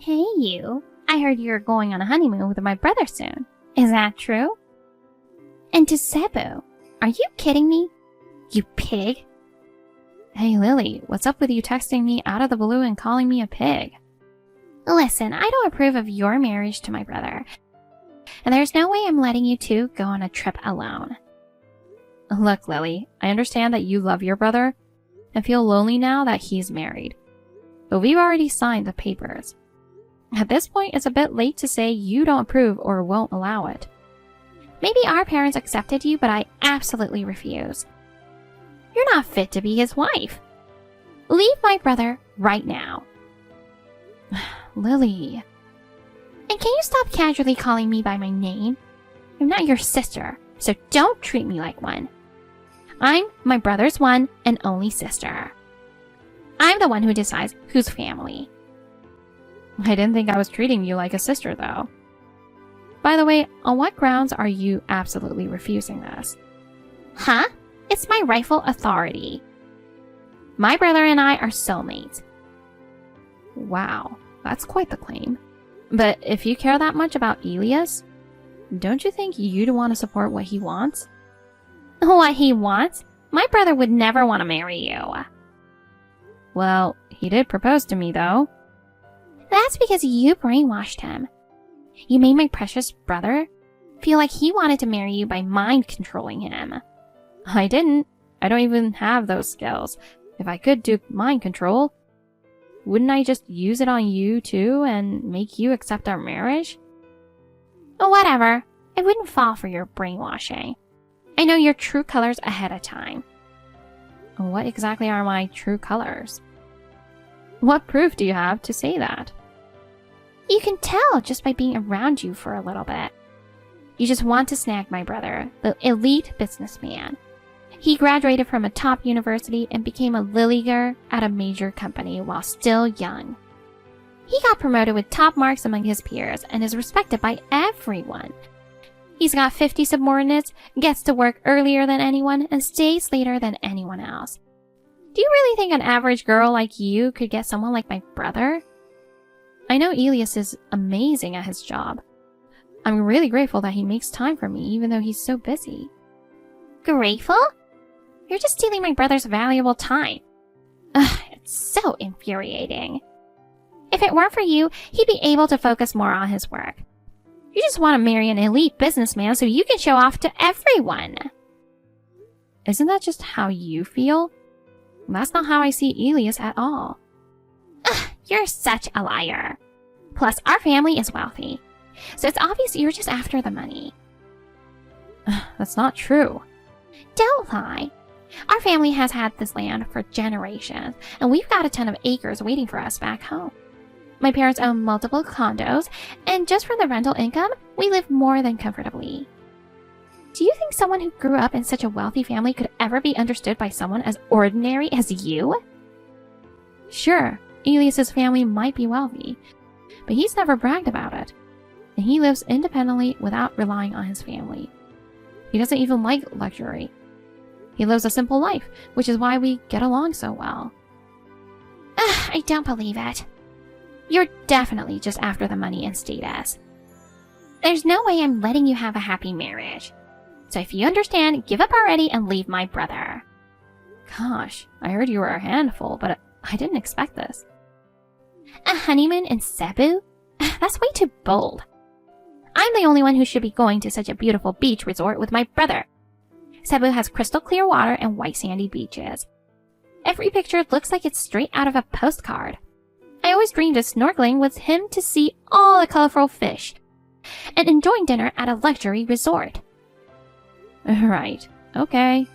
Hey you, I heard you're going on a honeymoon with my brother soon. Is that true? And to Cebu. Are you kidding me? You pig. Hey Lily, what's up with you texting me out of the blue and calling me a pig? Listen, I don't approve of your marriage to my brother. And there's no way I'm letting you two go on a trip alone. Look, Lily, I understand that you love your brother and feel lonely now that he's married. But we've already signed the papers. At this point, it's a bit late to say you don't approve or won't allow it. Maybe our parents accepted you, but I absolutely refuse. You're not fit to be his wife. Leave my brother right now. Lily. And can you stop casually calling me by my name? I'm not your sister, so don't treat me like one. I'm my brother's one and only sister. I'm the one who decides who's family. I didn't think I was treating you like a sister, though. By the way, on what grounds are you absolutely refusing this? Huh? It's my rightful authority. My brother and I are soulmates. Wow, that's quite the claim. But if you care that much about Elias, don't you think you'd want to support what he wants? What he wants? My brother would never want to marry you. Well, he did propose to me, though. That's because you brainwashed him. You made my precious brother feel like he wanted to marry you by mind controlling him. I didn't. I don't even have those skills. If I could do mind control, wouldn't I just use it on you too and make you accept our marriage? Whatever. I wouldn't fall for your brainwashing. I know your true colors ahead of time. What exactly are my true colors? What proof do you have to say that? You can tell just by being around you for a little bit. You just want to snag my brother, the elite businessman. He graduated from a top university and became a lilliger at a major company while still young. He got promoted with top marks among his peers and is respected by everyone. He's got 50 subordinates, gets to work earlier than anyone, and stays later than anyone else. Do you really think an average girl like you could get someone like my brother? I know Elias is amazing at his job. I'm really grateful that he makes time for me even though he's so busy. Grateful? You're just stealing my brother's valuable time. Ugh, it's so infuriating. If it weren't for you, he'd be able to focus more on his work. You just want to marry an elite businessman so you can show off to everyone. Isn't that just how you feel? That's not how I see Elias at all. Ugh, you're such a liar. Plus, our family is wealthy, so it's obvious you're just after the money. That's not true. Don't lie. Our family has had this land for generations, and we've got a ton of acres waiting for us back home. My parents own multiple condos, and just from the rental income, we live more than comfortably. Do you think someone who grew up in such a wealthy family could ever be understood by someone as ordinary as you? Sure, Elias's family might be wealthy, but he's never bragged about it, and he lives independently without relying on his family. He doesn't even like luxury. He lives a simple life, which is why we get along so well. I don't believe it. You're definitely just after the money and status. There's no way I'm letting you have a happy marriage. So if you understand, give up already and leave my brother. Gosh, I heard you were a handful, but I didn't expect this. A honeymoon in Cebu? That's way too bold. I'm the only one who should be going to such a beautiful beach resort with my brother. Cebu has crystal clear water and white sandy beaches. Every picture looks like it's straight out of a postcard. I always dreamed of snorkeling with him to see all the colorful fish and enjoying dinner at a luxury resort. Right, okay.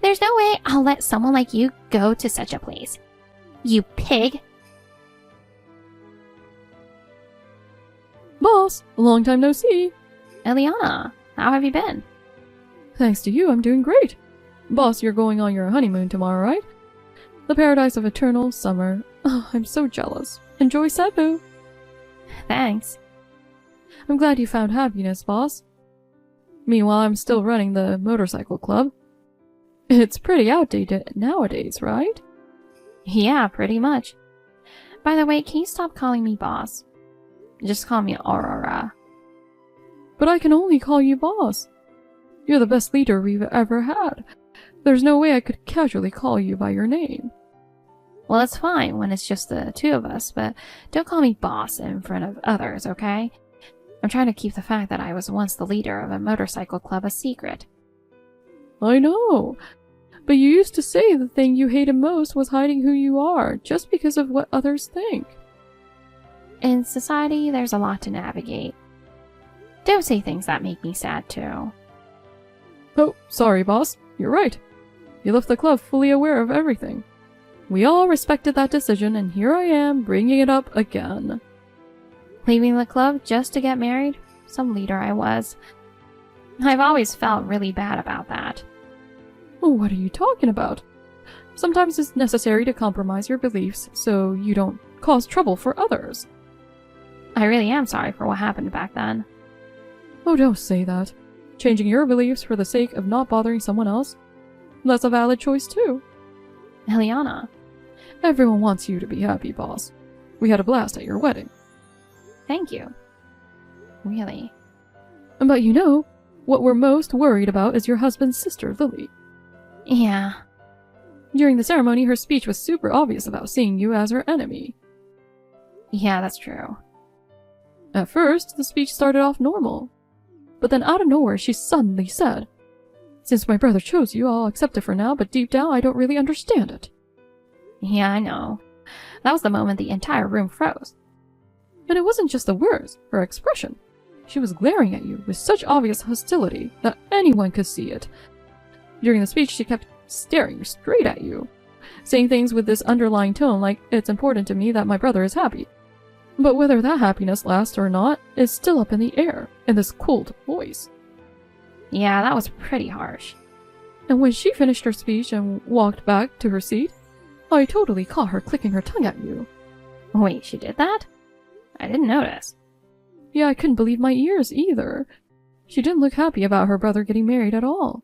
There's no way I'll let someone like you go to such a place. You pig. Boss, a long time no see. Eliana, how have you been? Thanks to you, I'm doing great. Boss, you're going on your honeymoon tomorrow, right? The paradise of eternal summer. Oh, I'm so jealous. Enjoy Cebu. Thanks. I'm glad you found happiness, boss. Meanwhile, I'm still running the motorcycle club. It's pretty outdated nowadays, right? Yeah, pretty much. By the way, can you stop calling me boss? Just call me Aurora. But I can only call you boss. You're the best leader we've ever had. There's no way I could casually call you by your name. Well, it's fine when it's just the two of us, but don't call me boss in front of others, okay? I'm trying to keep the fact that I was once the leader of a motorcycle club a secret. I know. But you used to say the thing you hated most was hiding who you are, just because of what others think. In society, there's a lot to navigate. Don't say things that make me sad, too. Oh, sorry, boss. You're right. You left the club fully aware of everything. We all respected that decision, and here I am, bringing it up again. Leaving the club just to get married? Some leader I was. I've always felt really bad about that. Oh, what are you talking about? Sometimes it's necessary to compromise your beliefs so you don't cause trouble for others. I really am sorry for what happened back then. Oh, don't say that. Changing your beliefs for the sake of not bothering someone else? That's a valid choice too. Eliana. Everyone wants you to be happy, boss. We had a blast at your wedding. Thank you. Really? But you know, what we're most worried about is your husband's sister, Lily. Yeah. During the ceremony, her speech was super obvious about seeing you as her enemy. Yeah, that's true. At first, the speech started off normal. But then out of nowhere, she suddenly said, "Since my brother chose you, I'll accept it for now, but deep down, I don't really understand it." Yeah, I know. That was the moment the entire room froze. And it wasn't just the words, her expression. She was glaring at you with such obvious hostility that anyone could see it. During the speech, she kept staring straight at you, saying things with this underlying tone like, "It's important to me that my brother is happy." But whether that happiness lasts or not is still up in the air, in this cold voice. Yeah, that was pretty harsh. And when she finished her speech and walked back to her seat, I totally caught her clicking her tongue at you. Wait, she did that? I didn't notice. Yeah, I couldn't believe my ears either. She didn't look happy about her brother getting married at all.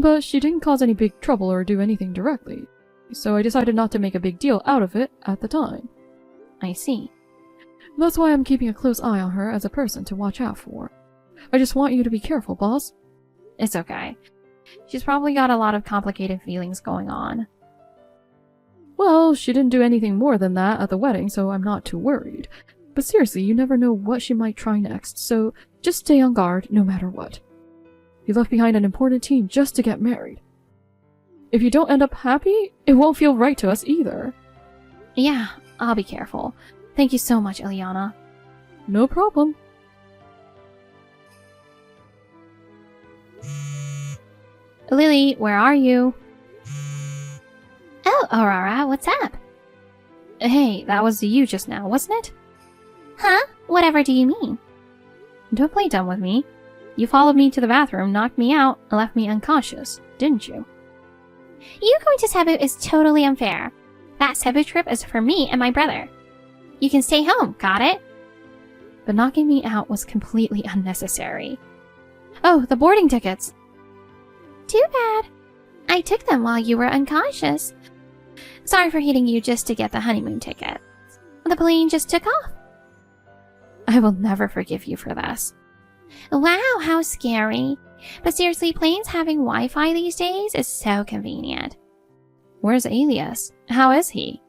But she didn't cause any big trouble or do anything directly, so I decided not to make a big deal out of it at the time. I see. That's why I'm keeping a close eye on her as a person to watch out for. I just want you to be careful, boss. It's okay. She's probably got a lot of complicated feelings going on. Well, she didn't do anything more than that at the wedding, so I'm not too worried. But seriously, you never know what she might try next, so just stay on guard no matter what. You left behind an important team just to get married. If you don't end up happy, it won't feel right to us either. Yeah, I'll be careful. Thank you so much, Eliana. No problem. Lily, where are you? Oh, Aurora, what's up? Hey, that was you just now, wasn't it? Huh? Whatever do you mean? Don't play dumb with me. You followed me to the bathroom, knocked me out, and left me unconscious, didn't you? You going to Cebu is totally unfair. That Cebu trip is for me and my brother. You can stay home, got it? But knocking me out was completely unnecessary. Oh, the boarding tickets. Too bad. I took them while you were unconscious. Sorry for hitting you just to get the honeymoon tickets. The plane just took off. I will never forgive you for this. Wow, how scary. But seriously, planes having Wi-Fi these days is so convenient. Where's Alias? How is he?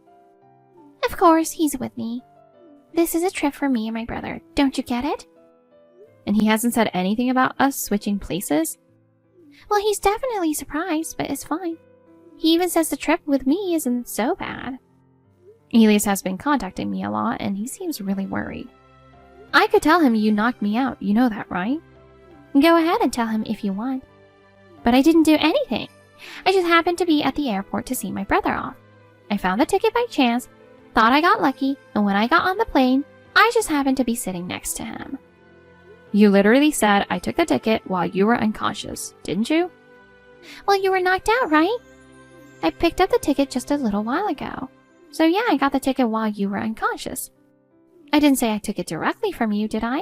Of course, he's with me. This is a trip for me and my brother. Don't you get it? And he hasn't said anything about us switching places? Well, he's definitely surprised, but it's fine. He even says the trip with me isn't so bad. Elias has been contacting me a lot, and he seems really worried. I could tell him you knocked me out, you know that, right? Go ahead and tell him if you want. But I didn't do anything. I just happened to be at the airport to see my brother off. I found the ticket by chance, thought I got lucky, and when I got on the plane, I just happened to be sitting next to him. You literally said I took the ticket while you were unconscious, didn't you? Well, you were knocked out, right? I picked up the ticket just a little while ago. So yeah, I got the ticket while you were unconscious. I didn't say I took it directly from you, did I?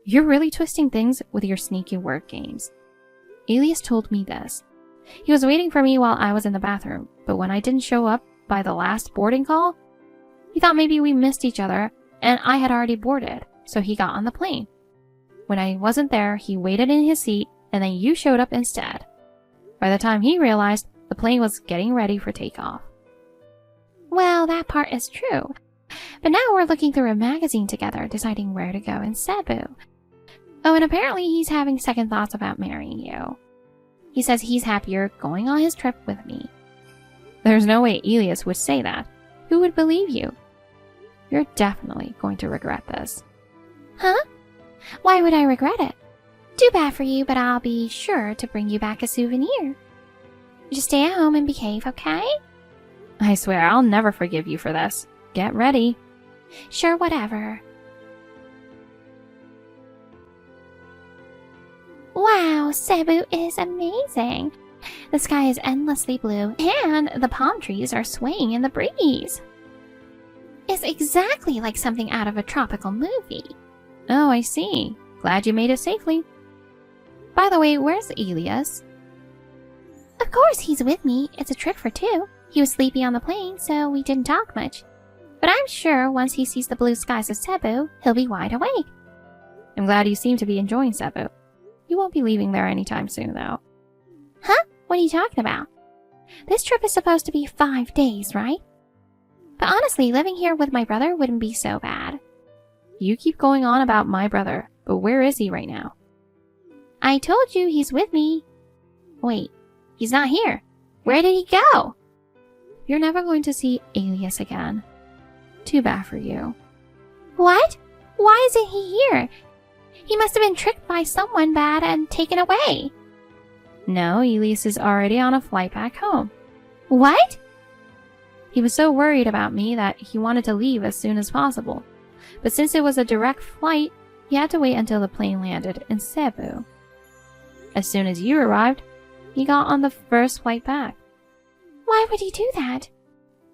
You're really twisting things with your sneaky word games. Alias told me this. He was waiting for me while I was in the bathroom, but when I didn't show up, by the last boarding call? He thought maybe we missed each other and I had already boarded, so he got on the plane. When I wasn't there, he waited in his seat and then you showed up instead. By the time he realized, the plane was getting ready for takeoff. Well, that part is true. But now we're looking through a magazine together, deciding where to go in Cebu. Oh, and apparently he's having second thoughts about marrying you. He says he's happier going on his trip with me. There's no way Elias would say that. Who would believe you? You're definitely going to regret this. Huh? Why would I regret it? Too bad for you, but I'll be sure to bring you back a souvenir. Just stay at home and behave, okay? I swear I'll never forgive you for this. Get ready. Sure, whatever. Wow, Cebu is amazing. The sky is endlessly blue, and the palm trees are swaying in the breeze. It's exactly like something out of a tropical movie. Oh, I see. Glad you made it safely. By the way, where's Elias? Of course, he's with me. It's a trip for two. He was sleepy on the plane, so we didn't talk much. But I'm sure once he sees the blue skies of Cebu, he'll be wide awake. I'm glad you seem to be enjoying Cebu. You won't be leaving there anytime soon, though. Huh? What are you talking about? This trip is supposed to be 5 days, right? But honestly, living here with my brother wouldn't be so bad. You keep going on about my brother, but where is he right now? I told you he's with me. Wait, he's not here. Where did he go? You're never going to see Elias again. Too bad for you. What? Why isn't he here? He must have been tricked by someone bad and taken away. No, Elias is already on a flight back home. What? He was so worried about me that he wanted to leave as soon as possible. But since it was a direct flight, he had to wait until the plane landed in Cebu. As soon as you arrived, he got on the first flight back. Why would he do that?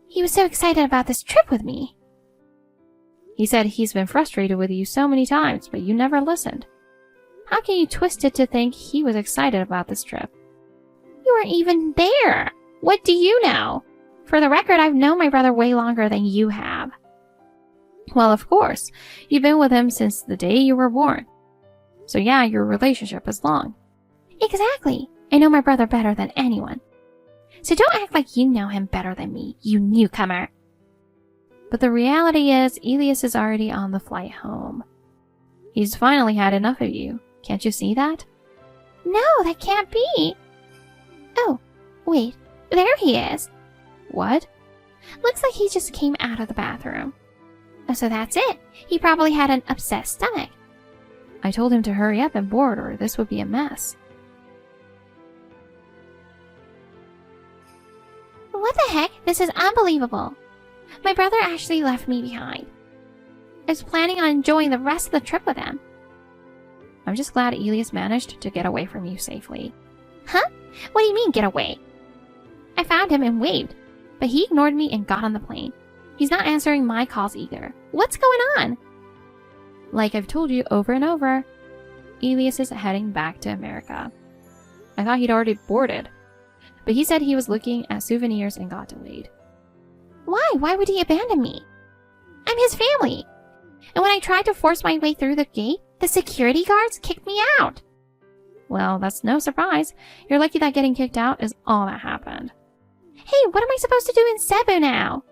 He was so excited about this trip with me. He said he's been frustrated with you so many times, but you never listened. How can you twist it to think he was excited about this trip? You weren't even there. What do you know? For the record, I've known my brother way longer than you have. Well, of course. You've been with him since the day you were born. So yeah, your relationship is long. Exactly. I know my brother better than anyone. So don't act like you know him better than me, you newcomer. But the reality is, Elias is already on the flight home. He's finally had enough of you. Can't you see that? No, that can't be. Oh, wait. There he is. What? Looks like he just came out of the bathroom. Oh, so that's it. He probably had an upset stomach. I told him to hurry up and board or this would be a mess. What the heck? This is unbelievable. My brother actually left me behind. I was planning on enjoying the rest of the trip with him. I'm just glad Elias managed to get away from you safely. Huh? What do you mean, get away? I found him and waved, but he ignored me and got on the plane. He's not answering my calls either. What's going on? Like I've told you over and over, Elias is heading back to America. I thought he'd already boarded, but he said he was looking at souvenirs and got delayed. Why? Why would he abandon me? I'm his family. And when I tried to force my way through the gate, the security guards kicked me out. Well, that's no surprise. You're lucky that getting kicked out is all that happened. Hey, what am I supposed to do in Cebu now?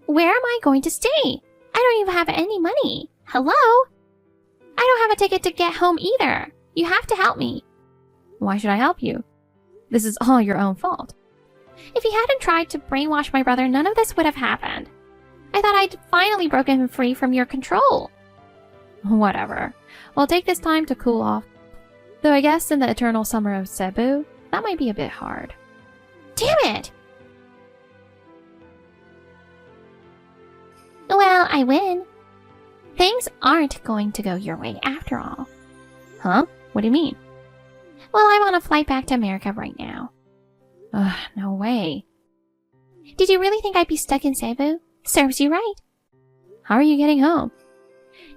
Where am I going to stay? I don't even have any money. Hello? I don't have a ticket to get home either. You have to help me. Why should I help you? This is all your own fault. If you hadn't tried to brainwash my brother, none of this would have happened. I thought I'd finally broken him free from your control. Whatever. Well, take this time to cool off. Though I guess in the eternal summer of Cebu, that might be a bit hard. Damn it! Well, I win. Things aren't going to go your way after all. Huh? What do you mean? Well, I'm on a flight back to America right now. Ugh, no way. Did you really think I'd be stuck in Cebu? Serves you right. How are you getting home?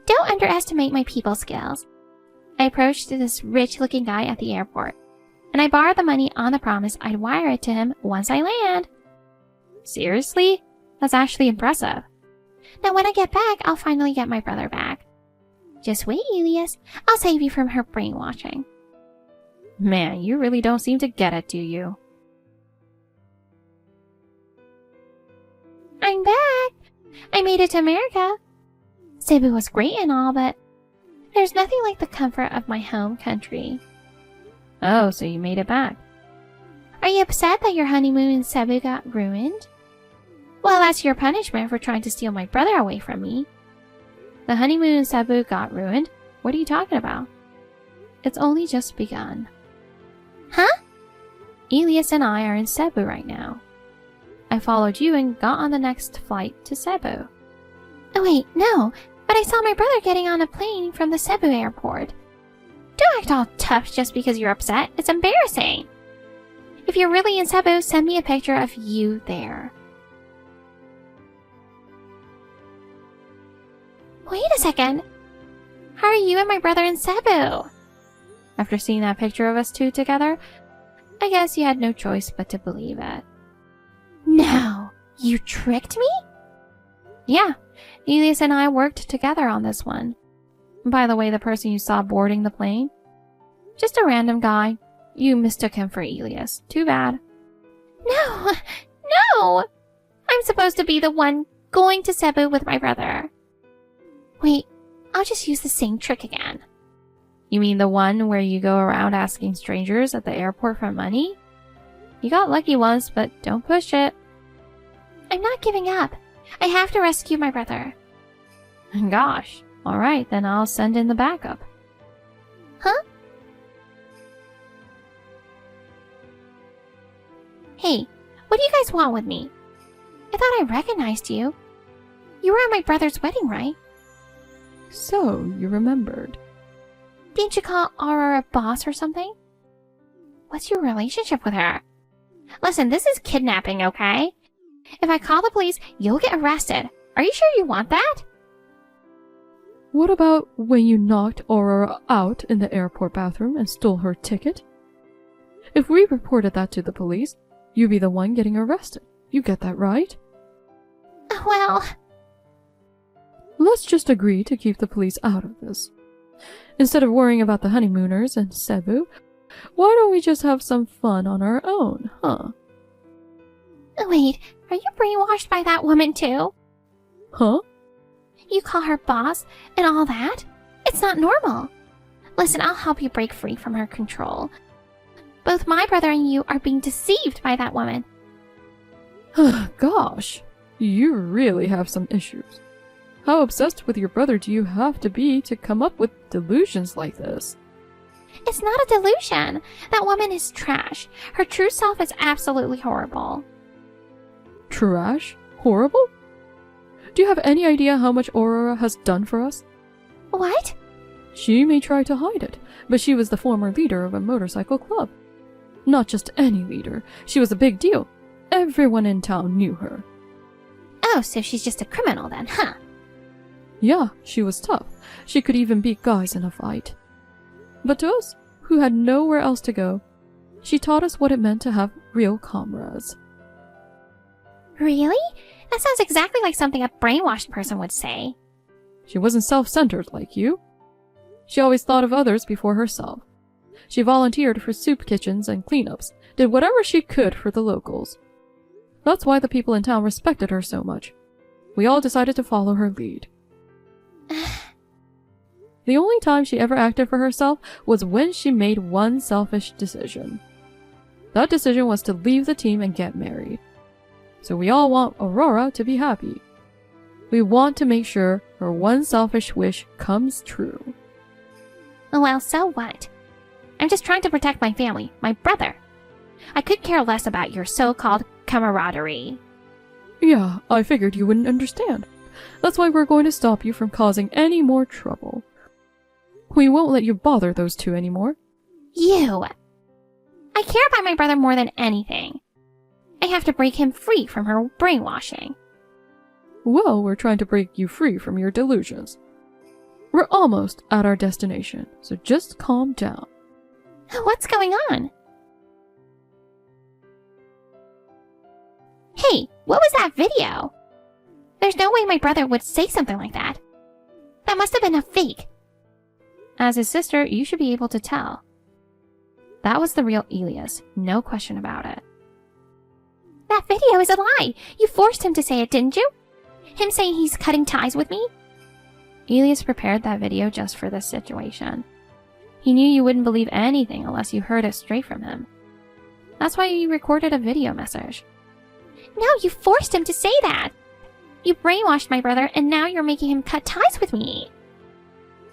Don't underestimate my people skills. I approached this rich-looking guy at the airport, and I borrowed the money on the promise I'd wire it to him once I land. Seriously? That's actually impressive. Now when I get back, I'll finally get my brother back. Just wait, Elias. I'll save you from her brainwashing. Man, you really don't seem to get it, do you? I'm back! I made it to America. Cebu was great and all, but there's nothing like the comfort of my home country. Oh, so you made it back. Are you upset that your honeymoon in Cebu got ruined? Well, that's your punishment for trying to steal my brother away from me. The honeymoon in Cebu got ruined? What are you talking about? It's only just begun. Huh? Elias and I are in Cebu right now. I followed you and got on the next flight to Cebu. Oh wait, no. But I saw my brother getting on a plane from the Cebu airport. Don't act all tough just because you're upset. It's embarrassing. If you're really in Cebu, send me a picture of you there. Wait a second. How are you and my brother in Cebu? After seeing that picture of us two together, I guess you had no choice but to believe it. No, you tricked me? Yeah, Elias and I worked together on this one. By the way, the person you saw boarding the plane? Just a random guy. You mistook him for Elias. Too bad. No, no! I'm supposed to be the one going to Cebu with my brother. Wait, I'll just use the same trick again. You mean the one where you go around asking strangers at the airport for money? You got lucky once, but don't push it. I'm not giving up. I have to rescue my brother. Gosh. Alright, then I'll send in the backup. Huh? Hey, what do you guys want with me? I thought I recognized you. You were at my brother's wedding, right? So, you remembered. Didn't you call Aurora boss or something? What's your relationship with her? Listen, this is kidnapping, okay? If I call the police, you'll get arrested. Are you sure you want that? What about when you knocked Aurora out in the airport bathroom and stole her ticket? If we reported that to the police, you'd be the one getting arrested. You get that right? Well... Let's just agree to keep the police out of this. Instead of worrying about the honeymooners in Cebu, why don't we just have some fun on our own, huh? Wait, are you brainwashed by that woman too? Huh? You call her boss and all that? It's not normal. Listen, I'll help you break free from her control. Both my brother and you are being deceived by that woman. Gosh, you really have some issues. How obsessed with your brother do you have to be to come up with delusions like this? It's not a delusion. That woman is trash. Her true self is absolutely horrible. Trash? Horrible? Do you have any idea how much Aurora has done for us? What? She may try to hide it, but she was the former leader of a motorcycle club. Not just any leader. She was a big deal. Everyone in town knew her. Oh, so she's just a criminal then, huh? Yeah, she was tough. She could even beat guys in a fight. But to us, who had nowhere else to go, she taught us what it meant to have real comrades. Really? That sounds exactly like something a brainwashed person would say. She wasn't self-centered like you. She always thought of others before herself. She volunteered for soup kitchens and cleanups, did whatever she could for the locals. That's why the people in town respected her so much. We all decided to follow her lead. The only time she ever acted for herself was when she made one selfish decision. That decision was to leave the team and get married. So we all want Aurora to be happy. We want to make sure her one selfish wish comes true. Well, so what? I'm just trying to protect my family, my brother. I could care less about your so-called camaraderie. Yeah, I figured you wouldn't understand. That's why we're going to stop you from causing any more trouble. We won't let you bother those two anymore. You! I care about my brother more than anything. I have to break him free from her brainwashing. Well, we're trying to break you free from your delusions. We're almost at our destination, so just calm down. What's going on? Hey, what was that video? There's no way my brother would say something like that. That must have been a fake. As his sister, you should be able to tell. That was the real Elias, no question about it. That video is a lie. You forced him to say it, didn't you? Him saying he's cutting ties with me? Elias prepared that video just for this situation. He knew you wouldn't believe anything unless you heard it straight from him. That's why you recorded a video message. No, you forced him to say that. You brainwashed my brother, and now you're making him cut ties with me.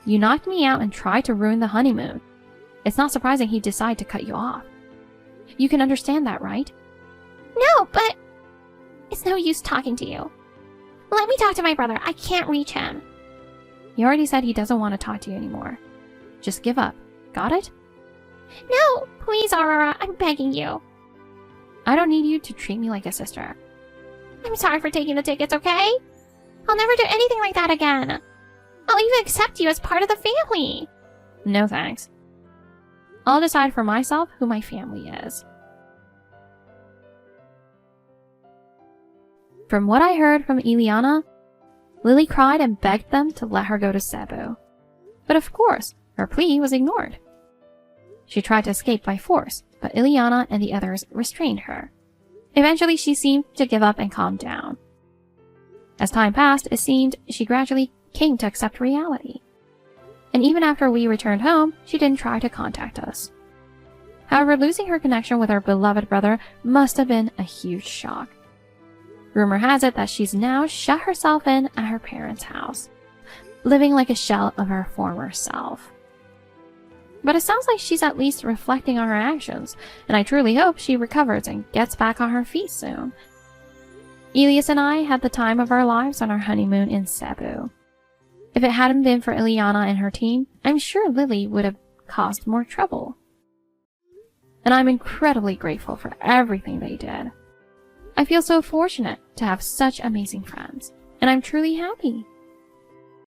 You knocked me out and tried to ruin the honeymoon. It's not surprising he'd decide to cut you off. You can understand that, right? No, but it's no use talking to you. Let me talk to my brother. I can't reach him. He already said he doesn't want to talk to you anymore. Just give up. Got it? No, please, Aurora. I'm begging you. I don't need you to treat me like a sister. I'm sorry for taking the tickets, okay? I'll never do anything like that again. I'll even accept you as part of the family. No thanks. I'll decide for myself who my family is. From what I heard from Ileana, Lily cried and begged them to let her go to Cebu. But of course, her plea was ignored. She tried to escape by force, but Ileana and the others restrained her. Eventually, she seemed to give up and calm down. As time passed, it seemed she gradually came to accept reality. And even after we returned home, she didn't try to contact us. However, losing her connection with her beloved brother must have been a huge shock. Rumor has it that she's now shut herself in at her parents' house, living like a shell of her former self. But it sounds like she's at least reflecting on her actions, and I truly hope she recovers and gets back on her feet soon. Elias and I had the time of our lives on our honeymoon in Cebu. If it hadn't been for Ileana and her team, I'm sure Lily would have caused more trouble. And I'm incredibly grateful for everything they did. I feel so fortunate to have such amazing friends, and I'm truly happy